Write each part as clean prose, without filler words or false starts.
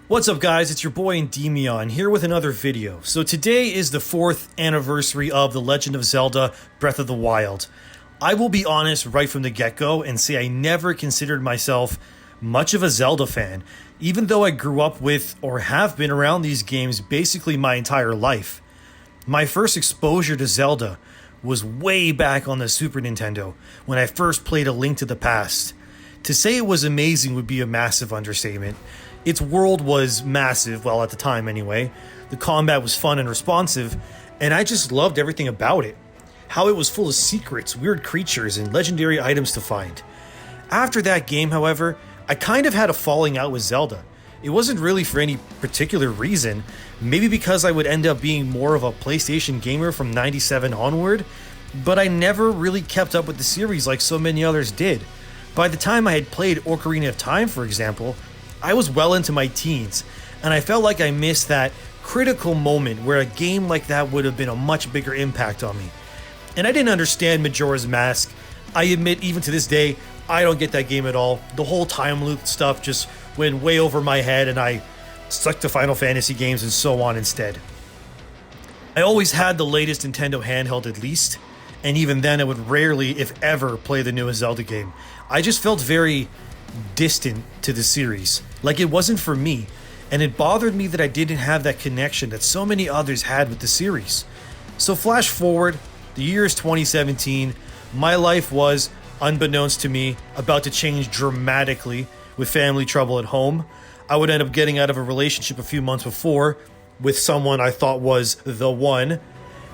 What's up guys, it's your boy Endymion here with another video. So today is the 4th anniversary of The Legend of Zelda Breath of the Wild. I will be honest right from the get-go and say I never considered myself much of a Zelda fan, even though I grew up with or have been around these games basically my entire life. My first exposure to Zelda was way back on the Super Nintendo when I first played A Link to the Past. To say it was amazing would be a massive understatement. Its world was massive, well at the time anyway. The combat was fun and responsive, and I just loved everything about it. How it was full of secrets, weird creatures, and legendary items to find. After that game, however, I kind of had a falling out with Zelda. It wasn't really for any particular reason, maybe because I would end up being more of a PlayStation gamer from 97 onward, but I never really kept up with the series like so many others did. By the time I had played Ocarina of Time, for example, I was well into my teens, and I felt like I missed that critical moment where a game like that would have been a much bigger impact on me. And I didn't understand Majora's Mask. I admit, even to this day, I don't get that game at all. The whole time loop stuff just went way over my head, and I stuck to Final Fantasy games and so on instead. I always had the latest Nintendo handheld at least, and even then I would rarely, if ever, play the newest Zelda game. I just felt very distant to the series, like it wasn't for me, and it bothered me that I didn't have that connection that so many others had with the series. So flash forward, the year is 2017, my life was, unbeknownst to me, about to change dramatically with family trouble at home. I would end up getting out of a relationship a few months before with someone I thought was the one,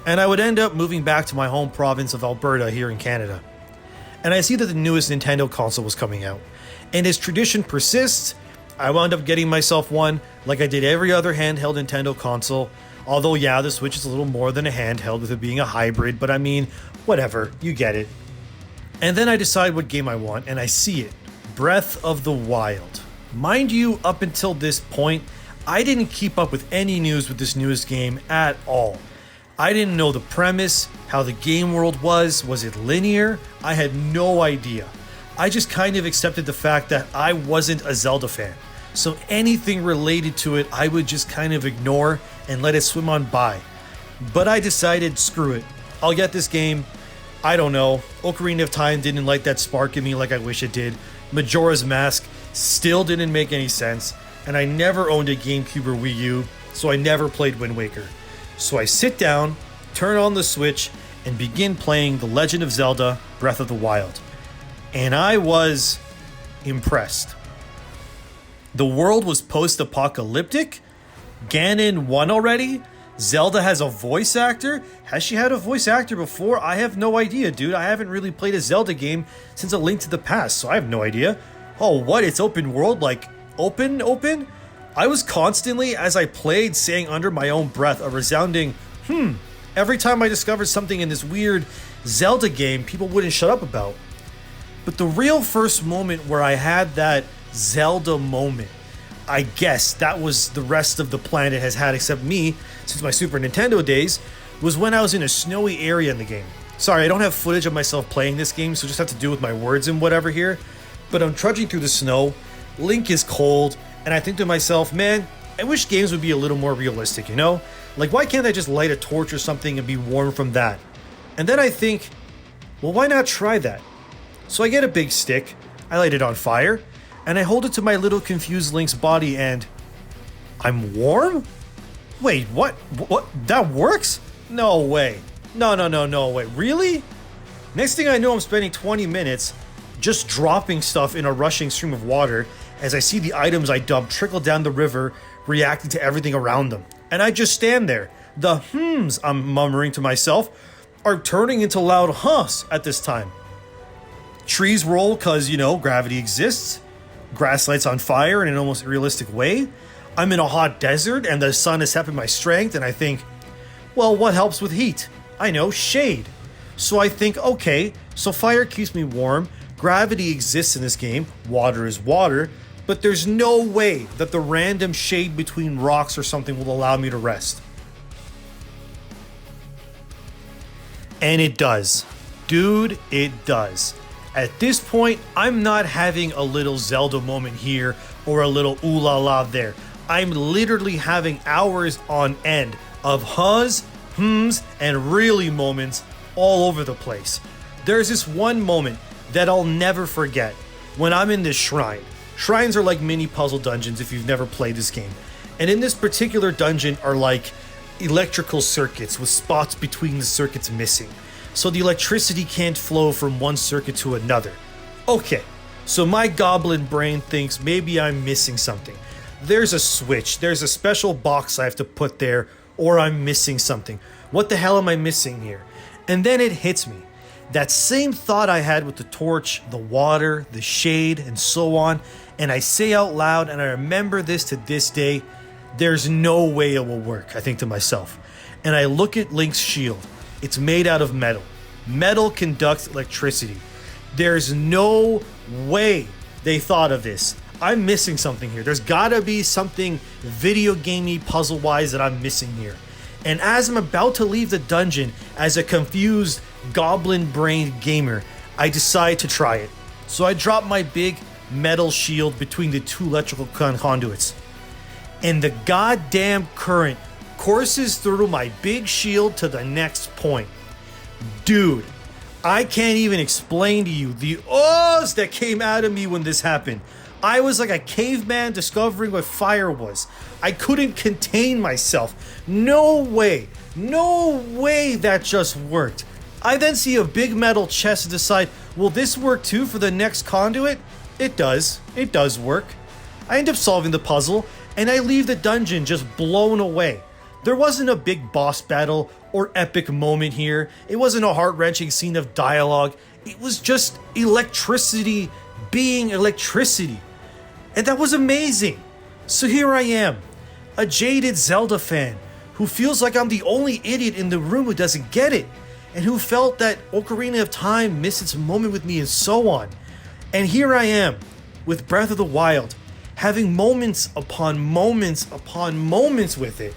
and I would end up moving back to my home province of Alberta here in Canada. And I see that the newest Nintendo console was coming out. And as tradition persists, I wound up getting myself one like I did every other handheld Nintendo console. Although, yeah, the Switch is a little more than a handheld with it being a hybrid, but I mean, whatever, you get it. And then I decide what game I want, and I see it. Breath of the Wild. Mind you, up until this point, I didn't keep up with any news with this newest game at all. I didn't know the premise, how the game world was it linear? I had no idea. I just kind of accepted the fact that I wasn't a Zelda fan. So anything related to it, I would just kind of ignore and let it swim on by. But I decided, screw it. I'll get this game. I don't know. Ocarina of Time didn't light that spark in me like I wish it did. Majora's Mask still didn't make any sense. And I never owned a GameCube or Wii U, so I never played Wind Waker. So I sit down, turn on the Switch, and begin playing The Legend of Zelda Breath of the Wild. And I was impressed. The world was post-apocalyptic. Ganon won already. Zelda has a voice actor. Has she had a voice actor before? I have no idea, dude. I haven't really played a Zelda game since A Link to the Past, so I have no idea. Oh, what? It's open world? Like, open? I was constantly, as I played, saying under my own breath a resounding, every time I discovered something in this weird Zelda game people wouldn't shut up about. But the real first moment where I had that Zelda moment, I guess that was the rest of the planet has had except me since my Super Nintendo days, was when I was in a snowy area in the game. Sorry, I don't have footage of myself playing this game, so just have to do with my words and whatever here. But I'm trudging through the snow, Link is cold, and I think to myself, man, I wish games would be a little more realistic, you know? Like, why can't I just light a torch or something and be warm from that? And then I think, well, why not try that? So I get a big stick, I light it on fire, and I hold it to my little confused Link's body and... I'm warm? Wait, what? What? That works? No way. No way. Really? Next thing I know, I'm spending 20 minutes just dropping stuff in a rushing stream of water as I see the items I dumped trickle down the river, reacting to everything around them. And I just stand there. The hmms I'm murmuring to myself are turning into loud huhs at this time. Trees roll cause, gravity exists. Grass lights on fire in an almost realistic way. I'm in a hot desert and the sun is sapping my strength, and I think, well, what helps with heat? I know, shade. So I think, okay, so fire keeps me warm, gravity exists in this game, water is water, but there's no way that the random shade between rocks or something will allow me to rest. And it does. Dude, it does. At this point, I'm not having a little Zelda moment here or a little ooh la la there. I'm literally having hours on end of huhs, hms, and really moments all over the place. There's this one moment that I'll never forget when I'm in this shrine. Shrines are like mini puzzle dungeons if you've never played this game. And in this particular dungeon are like electrical circuits with spots between the circuits missing. So the electricity can't flow from one circuit to another. Okay, so my goblin brain thinks maybe I'm missing something. There's a switch, there's a special box I have to put there, or I'm missing something. What the hell am I missing here? And then it hits me. That same thought I had with the torch, the water, the shade, and so on, and I say out loud, and I remember this to this day, there's no way it will work, I think to myself. And I look at Link's shield. It's made out of metal. Metal conducts electricity. There's no way they thought of this. I'm missing something here. There's gotta be something video gamey puzzle-wise that I'm missing here. And as I'm about to leave the dungeon as a confused goblin-brained gamer, I decide to try it. So I drop my big metal shield between the two electrical conduits. And the goddamn current courses through my big shield to the next point. Dude, I can't even explain to you the ohs that came out of me when this happened. I was like a caveman discovering what fire was. I couldn't contain myself. No way that just worked. I then see a big metal chest and decide, will this work too for the next conduit? It does work. I end up solving the puzzle, and I leave the dungeon just blown away. There wasn't a big boss battle or epic moment here. It wasn't a heart-wrenching scene of dialogue. It was just electricity being electricity. And that was amazing. So here I am, a jaded Zelda fan who feels like I'm the only idiot in the room who doesn't get it, and who felt that Ocarina of Time missed its moment with me and so on. And here I am, with Breath of the Wild, having moments upon moments upon moments with it.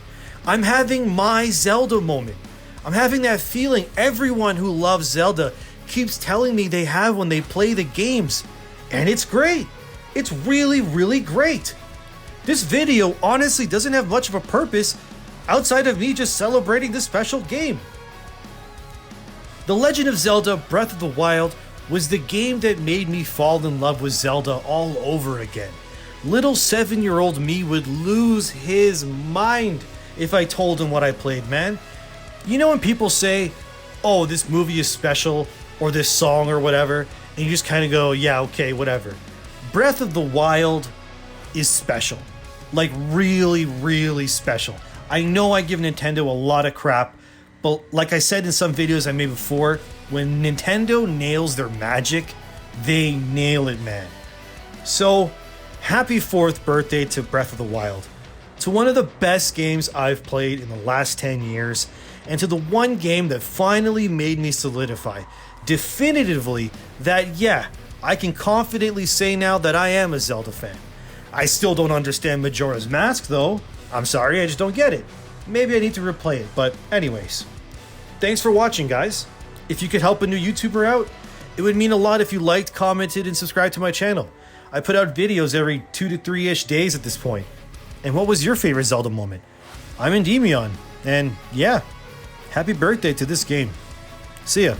I'm having my Zelda moment. I'm having that feeling everyone who loves Zelda keeps telling me they have when they play the games. And it's great. It's really, really great. This video honestly doesn't have much of a purpose outside of me just celebrating this special game. The Legend of Zelda Breath of the Wild was the game that made me fall in love with Zelda all over again. Little 7-year-old me would lose his mind if I told him what I played, man. You know when people say, oh, this movie is special, or this song or whatever, and you just kind of go, yeah, okay, whatever. Breath of the Wild is special. Like really, really special. I know I give Nintendo a lot of crap, but like I said in some videos I made before, when Nintendo nails their magic, they nail it, man. So, happy 4th birthday to Breath of the Wild. To one of the best games I've played in the last 10 years, and to the one game that finally made me solidify, definitively, that yeah, I can confidently say now that I am a Zelda fan. I still don't understand Majora's Mask though. I'm sorry, I just don't get it. Maybe I need to replay it, but anyways. Thanks for watching, guys. If you could help a new YouTuber out, it would mean a lot if you liked, commented, and subscribed to my channel. I put out videos every 2 to 3-ish days at this point. And what was your favorite Zelda moment? I'm Endymion, and yeah, happy birthday to this game. See ya.